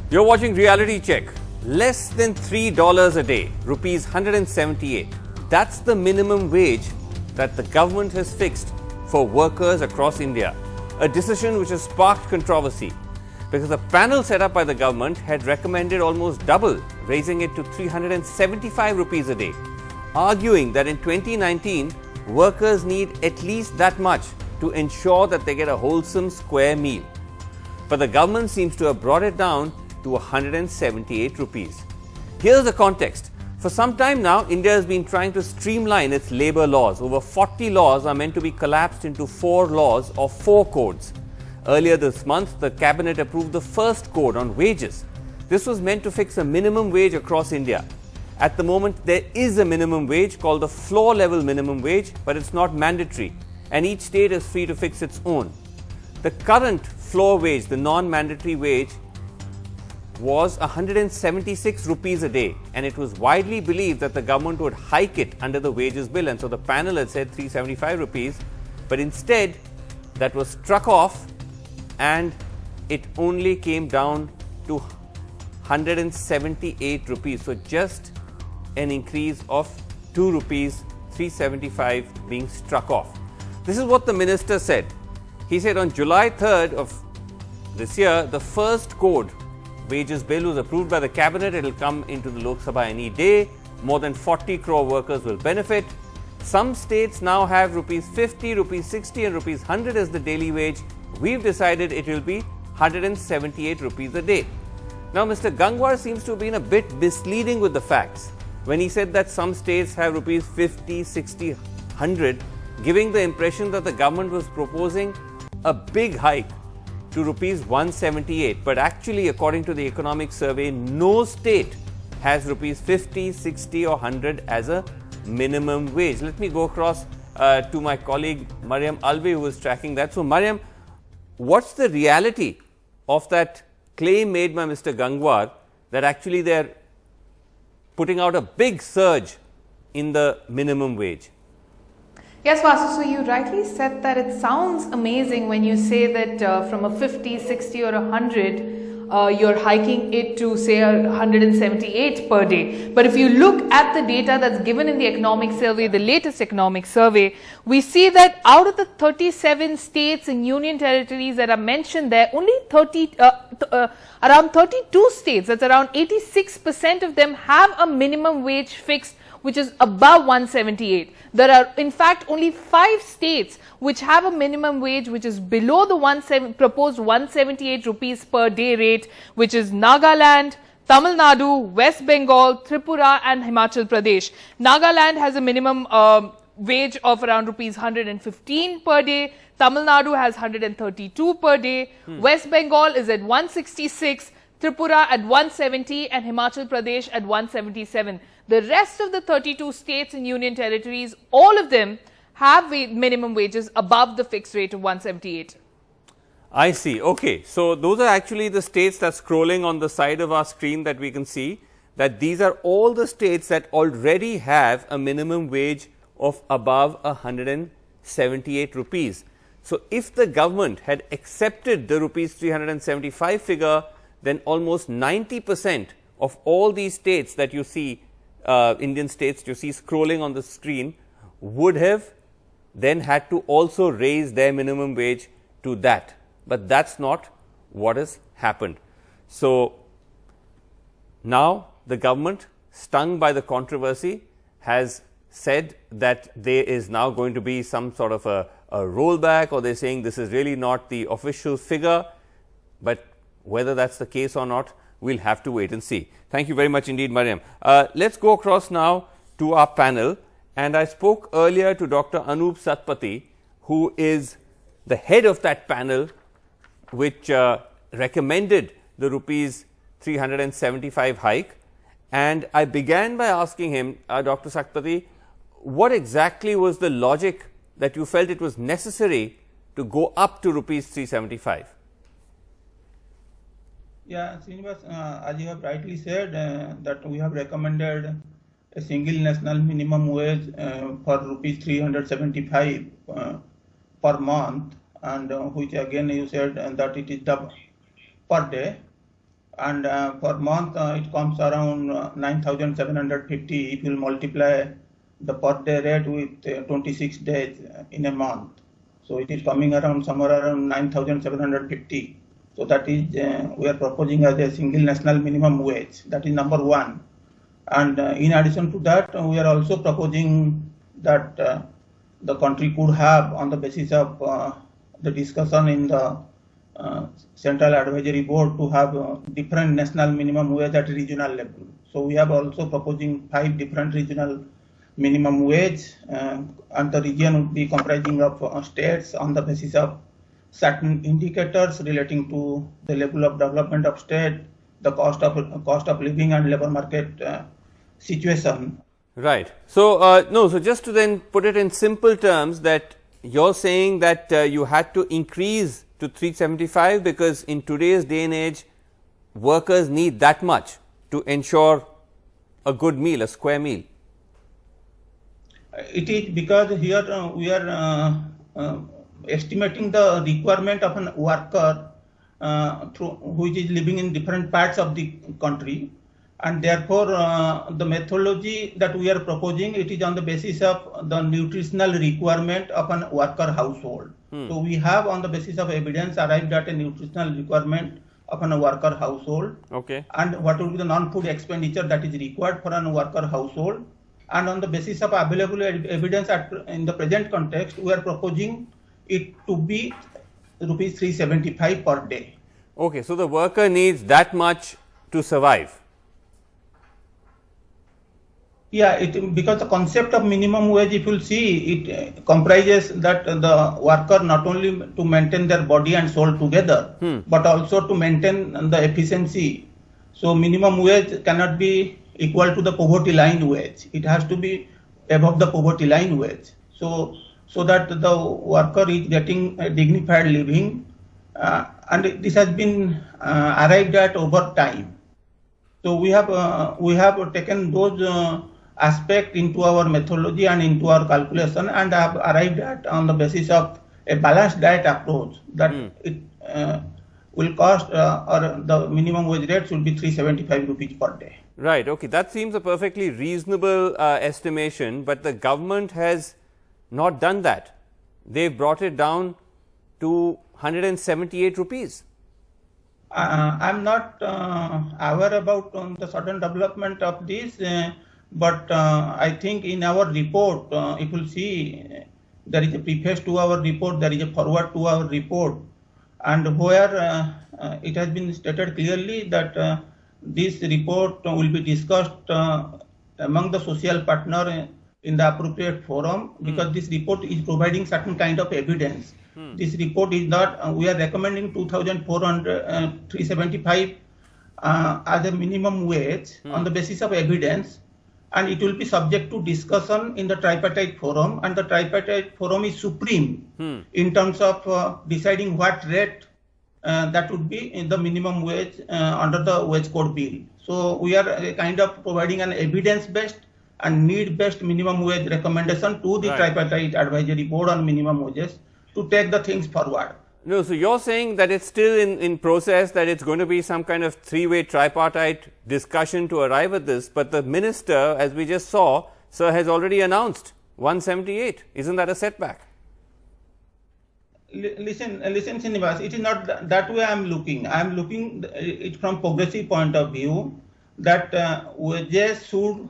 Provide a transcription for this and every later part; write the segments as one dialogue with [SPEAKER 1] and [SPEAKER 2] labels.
[SPEAKER 1] You're watching Reality Check. Less than $3 a day, rupees 178. That's the minimum wage that the government has fixed for workers across India. A decision which has sparked controversy because a panel set up by the government had recommended almost double, raising it to 375 rupees a day, arguing that in 2019, workers need at least that much to ensure that they get a wholesome square meal. But the government seems to have brought it down to 178 rupees. Here's the context. For some time now, India has been trying to streamline its labour laws. Over 40 laws are meant to be collapsed into 4 laws or 4 codes. Earlier this month, the cabinet approved the first code on wages. This was meant to fix a minimum wage across India. At the moment, there is a minimum wage called the floor level minimum wage, but it's not mandatory, and each state is free to fix its own. The current floor wage, the non-mandatory wage, was 176 rupees a day, and it was widely believed that the government would hike it under the wages bill, and so the panel had said 375 rupees, but instead that was struck off and it only came down to 178 rupees. So just an increase of 2 rupees, 375 being struck off. This is what the minister said. He said on July 3rd of this year, the first code wages bill was approved by the cabinet. It will come into the Lok Sabha any day. More than 40 crore workers will benefit. Some states now have rupees 50, rupees 60 and rupees 100 as the daily wage. We've decided it will be 178 rupees a day. Now, Mr. Gangwar seems to have been a bit misleading with the facts when he said that some states have rupees 50, 60, 100, giving the impression that the government was proposing a big hike to rupees 178, but actually, according to the economic survey, no state has rupees 50, 60 or 100 as a minimum wage. Let me go across to my colleague Mariam Alvi, who is tracking that. So Mariam, what's the reality of that claim made by Mr. Gangwar that actually they're putting out a big surge in the minimum wage?
[SPEAKER 2] Yes, Vasu, so you rightly said that it sounds amazing when you say that from a 50, 60 or 100, you're hiking it to say 178 per day. But if you look at the data that's given in the economic survey, the latest economic survey, we see that out of the 37 states and union territories that are mentioned there, only around 32 states, that's around 86% of them have a minimum wage fixed which is above 178. There are in fact only 5 states which have a minimum wage which is below the proposed 178 rupees per day rate, which is Nagaland, Tamil Nadu, West Bengal, Tripura and Himachal Pradesh. Nagaland has a minimum wage of around rupees 115 per day. Tamil Nadu has 132 per day. West Bengal is at 166. Tripura at 170 and Himachal Pradesh at 177. The rest of the 32 states and union territories, all of them have minimum wages above the fixed rate of 178.
[SPEAKER 1] I see. Okay. So those are actually the states that's scrolling on the side of our screen that we can see, that these are all the states that already have a minimum wage of above 178 rupees. So if the government had accepted the rupees 375 figure, then almost 90% of all these states that you see, Indian states you see scrolling on the screen, would have then had to also raise their minimum wage to that. But that's not what has happened. So now the government, stung by the controversy, has said that there is now going to be some sort of a rollback, or they're saying this is really not the official figure. But whether that's the case or not, we'll have to wait and see. Thank you very much indeed, Mariam. Let's go across now to our panel. And I spoke earlier to Dr. Anup Satpathy, who is the head of that panel, which recommended the rupees 375 hike. And I began by asking him, Dr. Satpathy, what exactly was the logic that you felt it was necessary to go up to rupees 375?
[SPEAKER 3] Yeah, Srinivas, as you have rightly said, that we have recommended a single national minimum wage for rupees 375 per month, and which again you said that it is double per day. and per month it comes around 9,750 if you multiply the per day rate with 26 days in a month. So it is coming around somewhere around 9,750. So that is we are proposing as a single national minimum wage. That is number one. And in addition to that, we are also proposing that the country could have, on the basis of the discussion in the Central Advisory Board, to have different national minimum wage at regional level. So we have also proposing 5 different regional minimum wage, and the region would be comprising of states on the basis of certain indicators relating to the level of development of state, the cost of living and labor market situation.
[SPEAKER 1] Right. So, no, so just to then put it in simple terms, that you're saying that you had to increase to 375 because in today's day and age, workers need that much to ensure a good meal, a square meal.
[SPEAKER 3] It is because here we are estimating the requirement of an worker which is living in different parts of the country, and therefore the methodology that we are proposing, it is on the basis of the nutritional requirement of an worker household. So we have, on the basis of evidence, arrived at a nutritional requirement of an worker household.
[SPEAKER 1] Okay.
[SPEAKER 3] And what would be the non-food expenditure that is required for a worker household. And on the basis of available evidence in the present context, we are proposing it to be rupees 375 per day.
[SPEAKER 1] Okay. So, the worker needs that much to survive.
[SPEAKER 3] Yeah, because the concept of minimum wage, if you see, it comprises that the worker not only to maintain their body and soul together, but also to maintain the efficiency. So minimum wage cannot be equal to the poverty line wage. It has to be above the poverty line wage. So that the worker is getting a dignified living, and this has been arrived at over time. So we have taken those aspect into our methodology and into our calculation, and have arrived at, on the basis of a balanced diet approach, that it will cost or the minimum wage rate should be 375 rupees per day.
[SPEAKER 1] Right. Okay. That seems a perfectly reasonable estimation, but the government has not done that. They brought it down to 178 rupees.
[SPEAKER 3] I am not aware about the sudden development of this, but I think in our report, if you see, there is a preface to our report, there is a forward to our report, and where it has been stated clearly that this report will be discussed among the social partner in the appropriate forum, because this report is providing certain kind of evidence. This report is not, we are recommending 375 as a minimum wage on the basis of evidence, and it will be subject to discussion in the tripartite forum, and the tripartite forum is supreme in terms of deciding what rate that would be in the minimum wage under the wage code bill. So we are kind of providing an evidence-based and need-based minimum wage recommendation to the tripartite advisory board on minimum wages to take the things forward.
[SPEAKER 1] No, so you're saying that it's still in process, that it's going to be some kind of three-way tripartite discussion to arrive at this, but the minister, as we just saw, sir, has already announced 178. Isn't that a setback?
[SPEAKER 3] Listen, Srinivas, it is not that way I am looking. I am looking it from progressive point of view, that wages should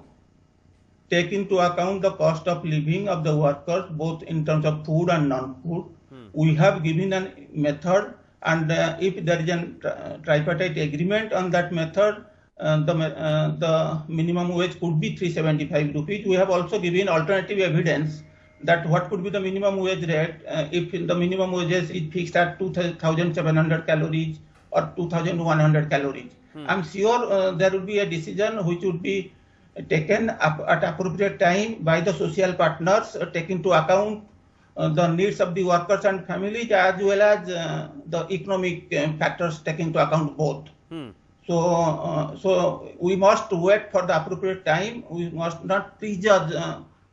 [SPEAKER 3] take into account the cost of living of the workers, both in terms of food and non-food. We have given a method, and if there is a tripartite agreement on that method, the minimum wage could be 375 rupees. We have also given alternative evidence that what could be the minimum wage rate if the minimum wages is fixed at 2,700 calories or 2,100 calories. I'm sure there will be a decision which would be taken at appropriate time by the social partners, taking into account the needs of the workers and families, as well as the economic factors, taking into account both. So we must wait for the appropriate time. We must not prejudge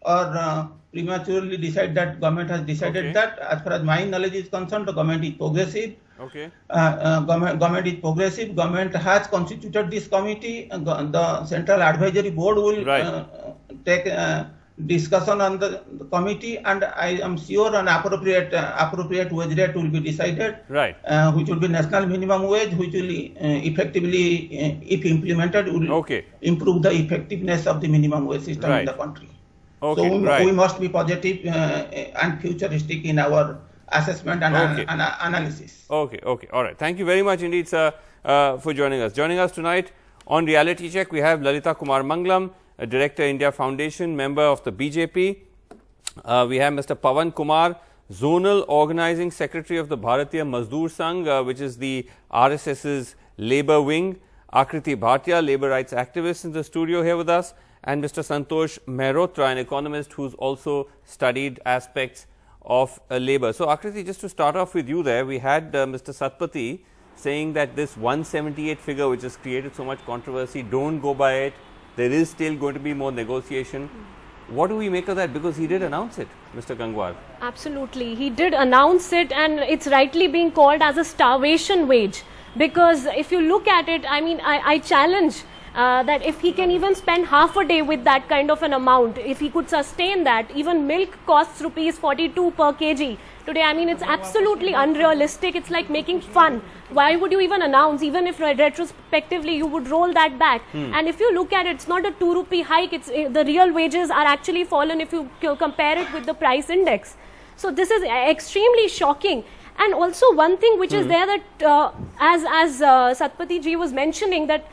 [SPEAKER 3] or prematurely decide that government has decided that. As far as my knowledge is concerned, the government is progressive,
[SPEAKER 1] Okay.
[SPEAKER 3] Government is progressive. Government has constituted this committee. The Central Advisory Board will take discussion on the committee, and I am sure an appropriate wage rate will be decided.
[SPEAKER 1] Right.
[SPEAKER 3] Which will be national minimum wage, which will effectively, if implemented, will improve the effectiveness of the minimum wage system in the country.
[SPEAKER 1] Okay.
[SPEAKER 3] So we must be positive and futuristic in our assessment and analysis.
[SPEAKER 1] Okay. All right. Thank you very much indeed, sir, for joining us. Joining us tonight on Reality Check, we have Lalita Kumar Mangalam, Director, India Foundation, member of the BJP. We have Mr. Pawan Kumar, Zonal Organizing Secretary of the Bharatiya Mazdoor Sangh, which is the RSS's labor wing. Akriti Bhatia, labor rights activist, in the studio here with us. And Mr. Santosh Mehrotra, an economist who's also studied aspects of labor. So, Akriti, just to start off with you there, we had Mr. Satpathy saying that this 178 figure, which has created so much controversy, don't go by it. There is still going to be more negotiation. What do we make of that? Because he did announce it, Mr. Gangwar.
[SPEAKER 4] Absolutely. He did announce it, and it's rightly being called as a starvation wage. Because if you look at it, I mean, I challenge that if he can even spend half a day with that kind of an amount, if he could sustain that, even milk costs rupees 42 per kg. Today, I mean, it's absolutely unrealistic. It's like making fun. Why would you even announce, even if retrospectively you would roll that back? And if you look at it, it's not a 2 rupee hike. It's the real wages are actually fallen if you compare it with the price index. So this is extremely shocking. And also one thing which is there that as Satpathy ji was mentioning, that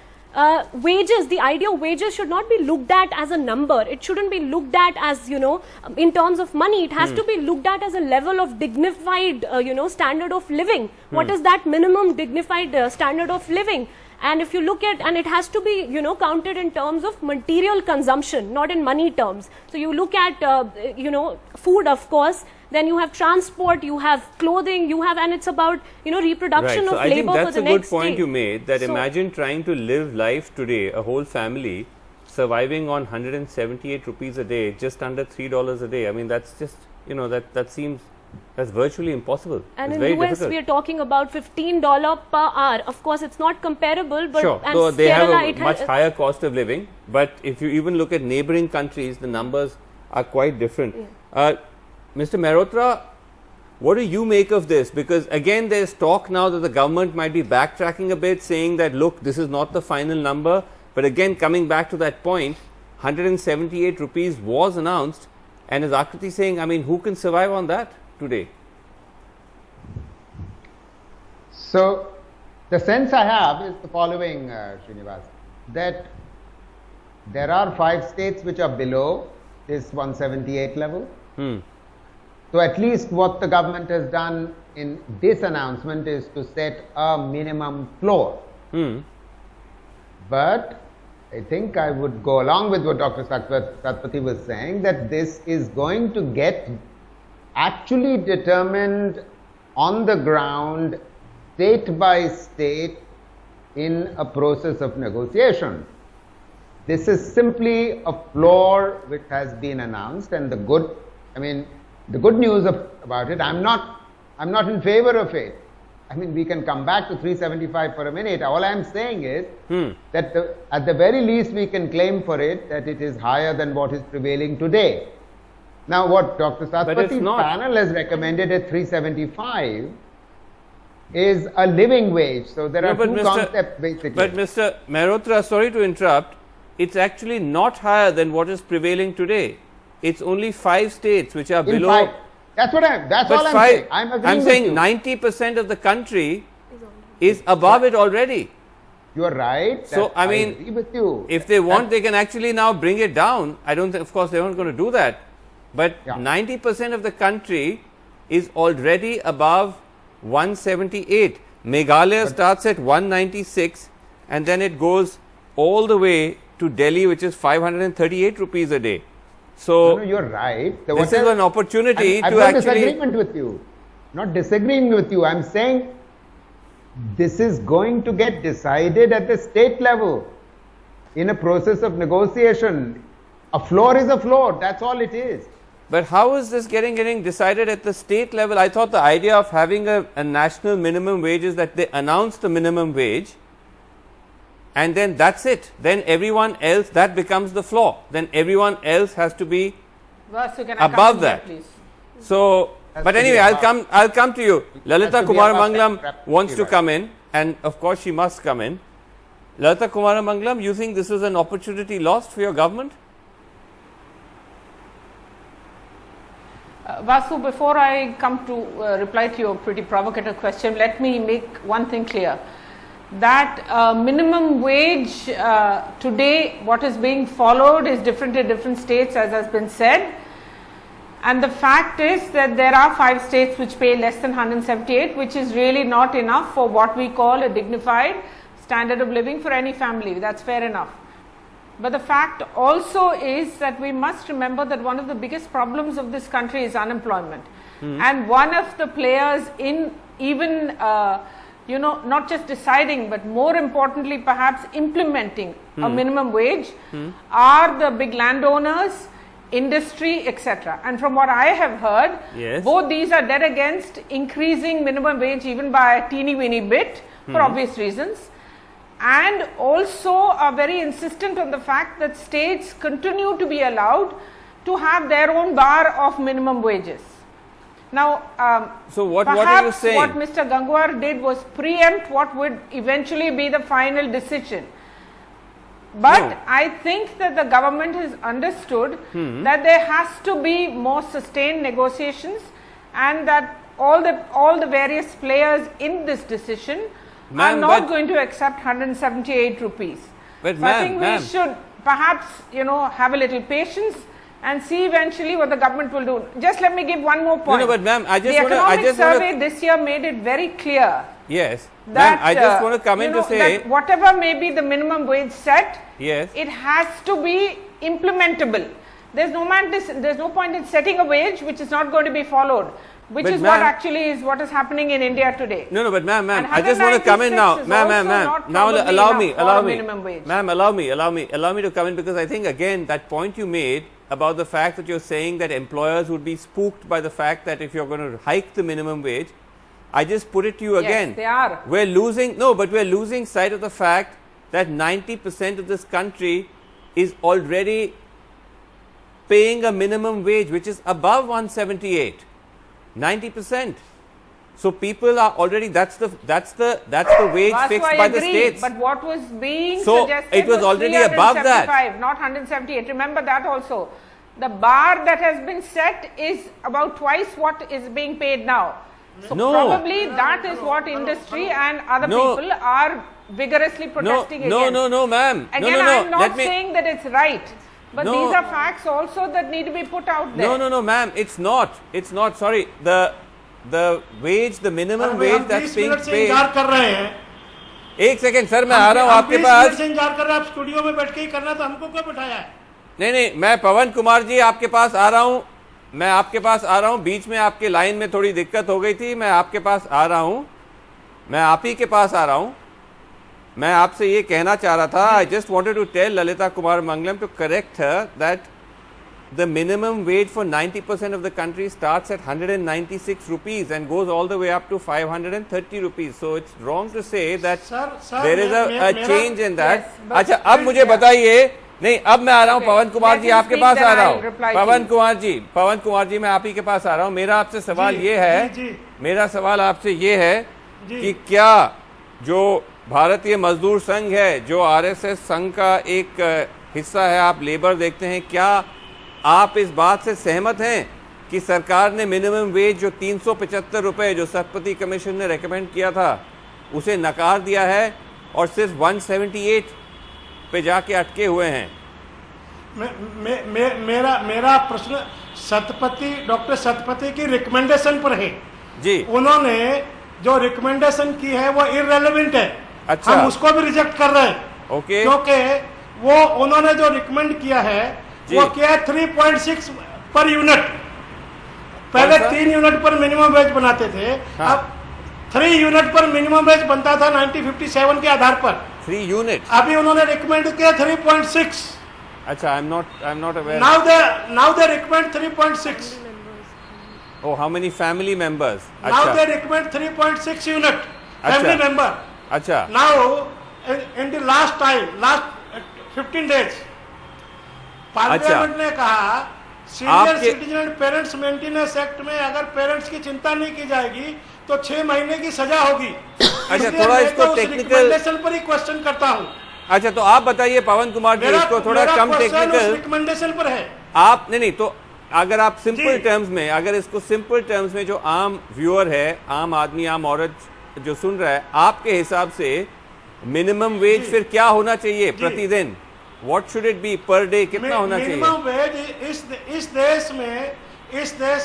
[SPEAKER 4] wages, the idea of wages should not be looked at as a number. It shouldn't be looked at as, you know, in terms of money. It has to be looked at as a level of dignified, you know, standard of living. What is that minimum dignified standard of living? And if you look at, and it has to be, you know, counted in terms of material consumption, not in money terms. So you look at, you know, food, of course. Then you have transport, you have clothing, you have, and it's about, you know, reproduction of labor for the next day.
[SPEAKER 1] I think that's a good point you made, that imagine trying to live life today, a whole family surviving on 178 rupees a day, just under $3 a day. I mean, that's just, you know, that seems, that's virtually impossible.
[SPEAKER 4] And
[SPEAKER 1] it's
[SPEAKER 4] in US, we are talking about $15 per hour. Of course, it's not comparable, but
[SPEAKER 1] sure, though they have a much higher cost of living. But if you even look at neighboring countries, the numbers are quite different. Mr. Mehrotra, what do you make of this? Because again, there's talk now that the government might be backtracking a bit, saying that, look, this is not the final number. But again, coming back to that point, 178 rupees was announced. And as Akriti saying, I mean, who can survive on that today?
[SPEAKER 5] So, the sense I have is the following, Srinivas, that there are 5 states which are below this 178 level. So at least what the government has done in this announcement is to set a minimum floor. But I think I would go along with what Dr. Satpathy was saying, that this is going to get actually determined on the ground, state by state, in a process of negotiation. This is simply a floor which has been announced, and the good news about it, I'm not in favor of it. I mean, we can come back to 375 for a minute. All I'm saying is that at the very least we can claim for it that it is higher than what is prevailing today. Now, what Dr. Satpathy's panel has recommended at 375 is a living wage. So there are two concepts basically.
[SPEAKER 1] But Mr. Mehrotra, sorry to interrupt, it's actually not higher than what is prevailing today. It's only 5 states which are below.
[SPEAKER 5] That's all I'm saying.
[SPEAKER 1] I'm saying 90% of the country is above it already.
[SPEAKER 5] You are right.
[SPEAKER 1] So I mean,
[SPEAKER 5] agree with you.
[SPEAKER 1] If they want, they can actually now bring it down. I don't think, of course, they're not going to do that. But 90% of the country is already above 178. Meghalaya starts at 196, and then it goes all the way to Delhi, which is 538 rupees a day. So
[SPEAKER 5] no, you're right.
[SPEAKER 1] This is an opportunity to actually.
[SPEAKER 5] I'm not disagreeing with you. Not disagreeing with you. I'm saying this is going to get decided at the state level in a process of negotiation. A floor is a floor. That's all it is.
[SPEAKER 1] But how is this getting decided at the state level? I thought the idea of having a national minimum wage is that they announce the minimum wage and then that's it. Then everyone else, that becomes the floor. Then everyone else has to be
[SPEAKER 2] Vasu, can I come
[SPEAKER 1] above
[SPEAKER 2] in here,
[SPEAKER 1] that.
[SPEAKER 2] please?
[SPEAKER 1] So,
[SPEAKER 5] Has
[SPEAKER 1] but
[SPEAKER 5] to be
[SPEAKER 1] anyway,
[SPEAKER 5] above.
[SPEAKER 1] I'll come to you. Lalita
[SPEAKER 5] to be
[SPEAKER 1] Kumar
[SPEAKER 5] above
[SPEAKER 1] Mangalam
[SPEAKER 5] that,
[SPEAKER 1] wants to
[SPEAKER 5] right.
[SPEAKER 1] come in, and of course she must come in. Lalita Kumar Mangalam, you think this is an opportunity lost for your government?
[SPEAKER 2] Vasu, before I come to reply to your pretty provocative question, let me make one thing clear. That minimum wage today, what is being followed is different in different states, as has been said. And the fact is that there are 5 states which pay less than 178, which is really not enough for what we call a dignified standard of living for any family. That's fair enough. But the fact also is that we must remember that one of the biggest problems of this country is unemployment. And one of the players in even, not just deciding, but more importantly, perhaps implementing a minimum wage are the big landowners, industry, etc. And from what I have heard,
[SPEAKER 1] Yes.
[SPEAKER 2] both these are dead against increasing minimum wage even by a teeny weeny bit for obvious reasons, and also are very insistent on the fact that states continue to be allowed to have their own bar of minimum wages. Now,
[SPEAKER 1] So what are you
[SPEAKER 2] perhaps
[SPEAKER 1] saying?
[SPEAKER 2] what Mr. Gangwar did was preempt what would eventually be the final decision. But
[SPEAKER 1] No.
[SPEAKER 2] I think that the government has understood that there has to be more sustained negotiations, and that all the various players in this decision are
[SPEAKER 1] Ma'am,
[SPEAKER 2] not
[SPEAKER 1] but-
[SPEAKER 2] going to accept 178 rupees.
[SPEAKER 1] But
[SPEAKER 2] So I
[SPEAKER 1] ma'am,
[SPEAKER 2] think
[SPEAKER 1] ma'am.
[SPEAKER 2] we should perhaps have a little patience and see eventually what the government will do. Just let me give one more point.
[SPEAKER 1] No, but ma'am, I just
[SPEAKER 2] the
[SPEAKER 1] wanna-
[SPEAKER 2] economic
[SPEAKER 1] I just wanna-
[SPEAKER 2] survey this year made it very clear
[SPEAKER 1] Yes. Ma'am,
[SPEAKER 2] that
[SPEAKER 1] I just want to come in to say,
[SPEAKER 2] that whatever may be the minimum wage set,
[SPEAKER 1] yes.
[SPEAKER 2] it has to be implementable. There's no point in setting a wage which is not going to be followed, which
[SPEAKER 1] But
[SPEAKER 2] is what
[SPEAKER 1] ma'am-
[SPEAKER 2] actually is what is happening in India today.
[SPEAKER 1] No, but ma'am,
[SPEAKER 2] And
[SPEAKER 1] I just want to come in now.
[SPEAKER 2] 196 is
[SPEAKER 1] Ma'am,
[SPEAKER 2] also not
[SPEAKER 1] now
[SPEAKER 2] probably
[SPEAKER 1] allow
[SPEAKER 2] enough
[SPEAKER 1] me,
[SPEAKER 2] for
[SPEAKER 1] allow
[SPEAKER 2] a
[SPEAKER 1] me.
[SPEAKER 2] minimum wage.
[SPEAKER 1] Ma'am, allow me to come in, because I think again that point you made about the fact that you're saying that employers would be spooked by the fact that if you're going to hike the minimum wage, I just put it to you again.
[SPEAKER 2] Yes, they are.
[SPEAKER 1] We're losing sight of the fact that 90% of this country is already paying a minimum wage which is above 178. 90%. So people are already, that's the wage
[SPEAKER 2] Vasu,
[SPEAKER 1] fixed
[SPEAKER 2] I
[SPEAKER 1] by
[SPEAKER 2] agree,
[SPEAKER 1] the states.
[SPEAKER 2] but what was being
[SPEAKER 1] So,
[SPEAKER 2] suggested
[SPEAKER 1] it was already above that.
[SPEAKER 2] 375, not 178. Remember that also. The bar that has been set is about twice what is being paid now. So
[SPEAKER 1] No.
[SPEAKER 2] probably that is what industry and other
[SPEAKER 1] No.
[SPEAKER 2] people are vigorously protesting against.
[SPEAKER 1] No, ma'am.
[SPEAKER 2] Again,
[SPEAKER 1] no.
[SPEAKER 2] I'm not
[SPEAKER 1] Let me,
[SPEAKER 2] saying that it's right, but
[SPEAKER 1] No.
[SPEAKER 2] these are facts also that need to be put out there.
[SPEAKER 1] no, ma'am. It's not. Sorry. The wage, the minimum wage that's being paid.
[SPEAKER 6] इंतजार कर रहे हैं
[SPEAKER 1] एक second sir, मैं आ रहा हूँ आपके
[SPEAKER 6] 20
[SPEAKER 1] पास.
[SPEAKER 6] Minute से इंतजार कर रहे हैं, आप स्टूडियो में बैठ के ही करना, तो हमको क्यों बिठाया है?
[SPEAKER 1] नहीं, मैं पवन कुमार जी आपके पास आ रहा हूँ. मैं आपके पास आ रहा हूँ. बीच में आपके लाइन में थोड़ी दिक्कत हो गई थी. मैं आपके पास आ रहा हूँ. मैं आप ही के पास आ रहा हूँ. मैं आपसे ये कहना चाह रहा था, I just wanted to tell Lalitha Kumaramangalam to correct her that the minimum wage for 90% of the country starts at 196 rupees and goes all the way up to 530 rupees. So it's wrong to say that
[SPEAKER 6] Sir,
[SPEAKER 1] there is a
[SPEAKER 6] मेरा-
[SPEAKER 1] change in that.
[SPEAKER 2] Yes, but-
[SPEAKER 1] अच्छा, अब मुझे बताइए. नहीं, अब मैं आ रहा हूँ.
[SPEAKER 2] Okay,
[SPEAKER 1] पवन कुमार
[SPEAKER 2] let
[SPEAKER 1] जी
[SPEAKER 2] him
[SPEAKER 1] आपके
[SPEAKER 2] speak,
[SPEAKER 1] पास
[SPEAKER 2] then
[SPEAKER 1] आ रहा
[SPEAKER 2] I'll
[SPEAKER 1] हूँ.
[SPEAKER 2] reply to
[SPEAKER 1] Pawan
[SPEAKER 2] you.
[SPEAKER 1] Kumar ji मैं आप ही के पास आ रहा हूँ. मेरा आपसे सवाल
[SPEAKER 6] जी,
[SPEAKER 1] ये है,
[SPEAKER 6] जी, जी.
[SPEAKER 1] मेरा सवाल आपसे ये है
[SPEAKER 6] जी.
[SPEAKER 1] कि क्या जो भारतीय मजदूर संघ है, जो आरएसएस संघ का एक हिस्सा है, आप लेबर देखते हैं, क्या आप इस बात से सहमत हैं कि सरकार ने मिनिमम वेज जो 375 रुपए जो सतपति कमीशन ने रेकमेंड किया था उसे नकार दिया है और सिर्फ 178 पे जाके अटके हुए हैं?
[SPEAKER 6] मेरा प्रश्न डॉक्टर सतपति की रिकमेंडेशन पर है
[SPEAKER 1] जी.
[SPEAKER 6] उन्होंने जो रिकमेंडेशन की है वो इररेलेवेंट है.
[SPEAKER 1] अच्छा.
[SPEAKER 6] हम उसको भी रिजेक्ट कर रहे हैं.
[SPEAKER 1] ओके.
[SPEAKER 6] क्योंकि वो उन्होंने जो रिकमेंड किया है वो किया है 3.6 पर यूनिट. पहले
[SPEAKER 1] कौन सा?
[SPEAKER 6] 3 यूनिट पर मिनिमम वेज बनाते थे.
[SPEAKER 1] हाँ.
[SPEAKER 6] अब 3 यूनिट पर मिनिमम वेज बनता था 1957 के आधार पर.
[SPEAKER 1] 3 यूनिट.
[SPEAKER 6] अभी उन्होंने रिकमेंड किया 3.6.
[SPEAKER 1] Acha, I'm not aware.
[SPEAKER 6] Now they recommend 3.6.
[SPEAKER 1] Oh, how many family members?
[SPEAKER 6] Now they recommend 3.6 unit family member.
[SPEAKER 1] Acha.
[SPEAKER 6] Now in the last 15 days, parliament ने कहा senior citizen and parents maintenance act में अगर parents की चिंता नहीं की जाएगी तो 6 महीने की सजा होगी।
[SPEAKER 1] अच्छा, थोड़ा इसको टेक्निकल
[SPEAKER 6] पर ही क्वेश्चन करता हूँ।
[SPEAKER 1] अच्छा, तो आप बताइए पवन कुमार जी, इसको थोड़ा कम टेक्निकल
[SPEAKER 6] रिकमेंडेशन पर है।
[SPEAKER 1] आप नहीं तो अगर आप सिंपल टर्म्स में, अगर इसको सिंपल टर्म्स में जो आम व्यूअर है, आम आदमी, आम औरत जो सुन रहा है, आपके हिसाब से मिनिमम वेज फिर क्या होना चाहिए प्रतिदिन? What should it be per day? कितना होना चाहिए
[SPEAKER 6] मिनिमम वेज? इस देश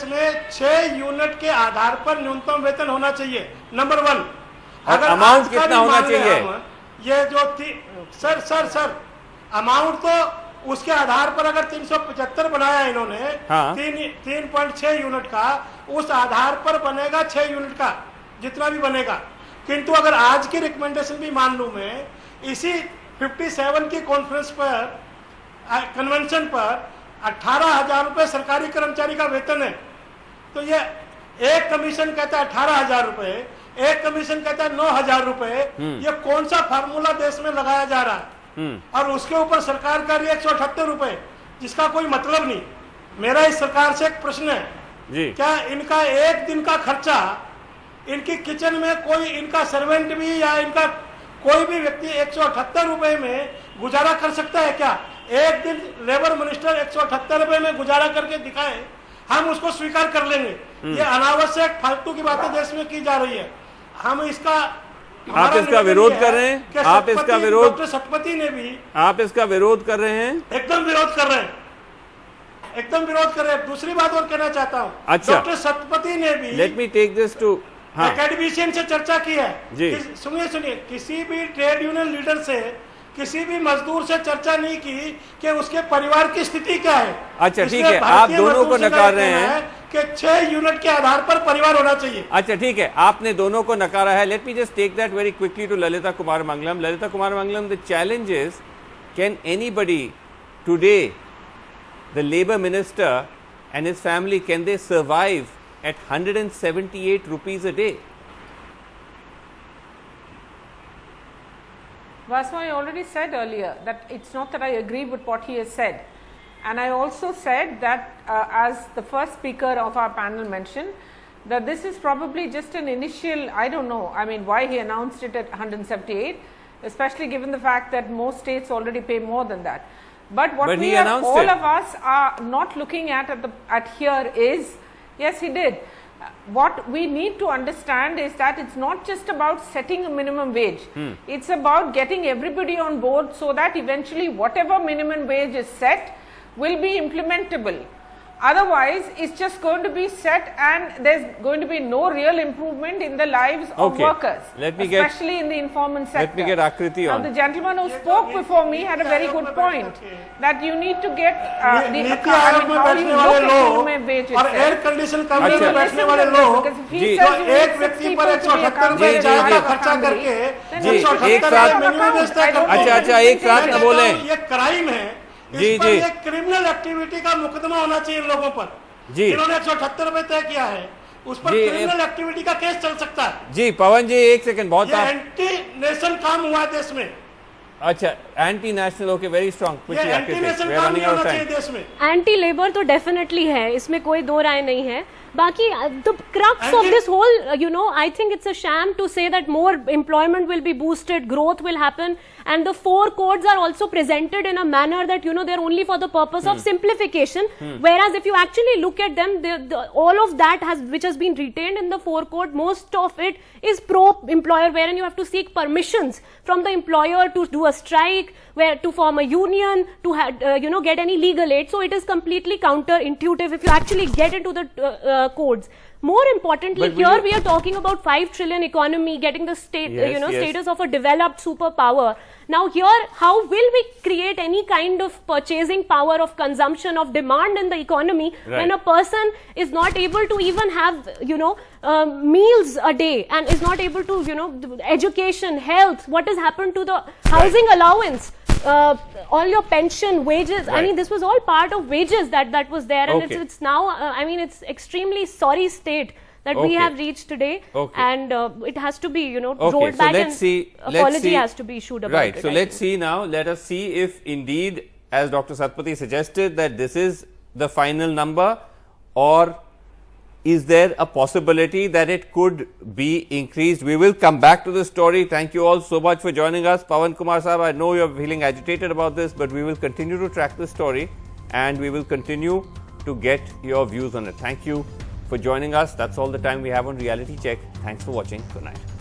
[SPEAKER 6] में 6 यूनिट के आधार पर न्यूनतम वेतन होना चाहिए, नंबर 1।
[SPEAKER 1] अगर अमाउंट कितना होना चाहिए?
[SPEAKER 6] ये जो सर अमाउंट तो उसके आधार पर अगर 375 बनाया इन्होंने,
[SPEAKER 1] हाँ।
[SPEAKER 6] 3.6 यूनिट का, उस आधार पर बनेगा 6 यूनिट का, जितना भी बनेगा। किंतु अगर आज की रिकमेंडेशन भी मान लूं मैं, इसी 57 की कॉन्फ्रेंस पर, कन्वेंशन पर 18,000 रुपए सरकारी कर्मचारी का वेतन है, तो ये एक कमीशन कहता है 18,000 रुपए, एक कमीशन कहता है 9,000 रुपए। ये कौन सा फार्मूला देश में लगाया जा रहा है? और उसके ऊपर सरकार का 178 रुपए, जिसका कोई मतलब नहीं। मेरा इस सरकार से एक प्रश्न है
[SPEAKER 1] जी।
[SPEAKER 6] क्या इनका एक दिन का खर्चा, इनकी किचन में कोई इनका सर्वेंट भी या इनका कोई भी व्यक्ति 178 रुपए में गुजारा कर सकता है क्या? एक दिन लेबर मिनिस्टर 178 रुपए में गुजारा करके दिखाए, हम उसको स्वीकार कर लेंगे। ये अनावश्यक फालतू की बातें देश में की जा रही है। हम इसका
[SPEAKER 1] आप इसका विरोध कर रहे हैं? आप इसका विरोध,
[SPEAKER 6] डॉक्टर सतपति ने भी,
[SPEAKER 1] आप इसका विरोध कर रहे हैं?
[SPEAKER 6] एकदम विरोध कर रहे हैं, एकदम विरोध कर रहे हैं। दूसरी बात और कहना चाहता हूँ,
[SPEAKER 1] अच्छा,
[SPEAKER 6] डॉक्टर सतपति ने भी,
[SPEAKER 1] let me take this to,
[SPEAKER 6] academician से चर्चा की है।
[SPEAKER 1] जी।
[SPEAKER 6] सुनिए, किसी भी ट्रेड यूनियन लीडर से, किसी भी मजदूर से चर्चा नहीं की कि उसके परिवार की स्थिति क्या है।
[SPEAKER 1] अच्छा ठीक है, आप दोनों को नकार रहे हैं
[SPEAKER 6] कि 6 यूनिट के आधार पर परिवार होना चाहिए।
[SPEAKER 1] अच्छा ठीक है, आपने दोनों को नकारा है। Let me just take that very quickly to Lalitha Kumaramangalam. Lalitha Kumaramangalam, the challenge is, can anybody today, the labour minister and his family, can they survive at 178 rupees a day?
[SPEAKER 2] Vasu, I already said earlier that it's not that I agree with what he has said, and I also said that as the first speaker of our panel mentioned, that this is probably just an initial, I don't know, I mean why he announced it at 178, especially given the fact that most states already pay more than that. But what we are, all of us are not looking at here is, yes, he did. What we need to understand is that it's not just about setting a minimum wage. It's about getting everybody on board so that eventually whatever minimum wage is set will be implementable. Otherwise, it's just going to be set and there's going to be no real improvement in the lives of workers, especially in the informal sector.
[SPEAKER 1] Let me get Akriti on.
[SPEAKER 2] Now, the gentleman who spoke before me had a very good point that you need to get how you look at minimum wage itself.
[SPEAKER 6] और air condition कमरे में बैठने वाले लोग जो एक व्यक्ति पर 178 रुपए ज्यादा खर्चा करके 178 मिनिमम वेज तक,
[SPEAKER 1] अच्छा एक साथ न बोले,
[SPEAKER 6] ये क्राइम है।
[SPEAKER 1] जी
[SPEAKER 6] इस पर
[SPEAKER 1] जी,
[SPEAKER 6] एक क्रिमिनल एक्टिविटी का मुकदमा होना चाहिए इन लोगों पर
[SPEAKER 1] जी,
[SPEAKER 6] जिन्होंने 178 रुपए तय किया है, उस पर क्रिमिनल एक्टिविटी का केस चल सकता है।
[SPEAKER 1] जी पवन जी एक सेकंड, बहुत
[SPEAKER 6] एंटी नेशनल काम हुआ देश में।
[SPEAKER 1] अच्छा, anti national, okay, very strong.
[SPEAKER 6] Anti national काम नहीं होना चाहिए देश में।
[SPEAKER 4] एंटी लेबर तो डेफिनेटली है, इसमें कोई दो राय नहीं है। बाकी the crux of this whole, I think it's a sham to say that more employment will be boosted, growth will happen, and the 4 codes are also presented in a manner that, they're only for the purpose of simplification. Whereas if you actually look at them, all of that which has been retained in the 4 code, most of it is pro-employer, wherein you have to seek permissions from the employer to do a strike, to form a union, to get any legal aid. So it is completely counterintuitive if you actually get into the codes. More importantly, here we are talking about 5 trillion economy, getting the state, status of a developed superpower. Now here, how will we create any kind of purchasing power, of consumption, of demand in the economy when a person is not able to even have, meals a day and is not able to, education, health, what has happened to the housing allowance? all your pension, wages. I
[SPEAKER 1] Right.
[SPEAKER 4] mean, this was all part of wages that was there, and
[SPEAKER 1] Okay.
[SPEAKER 4] it's now. I mean, it's extremely sorry state that we
[SPEAKER 1] Okay.
[SPEAKER 4] have reached today,
[SPEAKER 1] Okay.
[SPEAKER 4] and it has to be,
[SPEAKER 1] Okay,
[SPEAKER 4] rolled
[SPEAKER 1] so
[SPEAKER 4] back,
[SPEAKER 1] let's
[SPEAKER 4] and
[SPEAKER 1] see.
[SPEAKER 4] apology has to be issued about
[SPEAKER 1] right.
[SPEAKER 4] it.
[SPEAKER 1] So
[SPEAKER 4] I
[SPEAKER 1] let's
[SPEAKER 4] think.
[SPEAKER 1] see now. Let us see if indeed, as Dr. Satpathy suggested, that this is the final number, or is there a possibility that it could be increased? We will come back to the story. Thank you all so much for joining us. Pawan Kumar Sahab, I know you're feeling agitated about this, but we will continue to track the story, and we will continue to get your views on it. Thank you for joining us. That's all the time we have on Reality Check. Thanks for watching. Good night.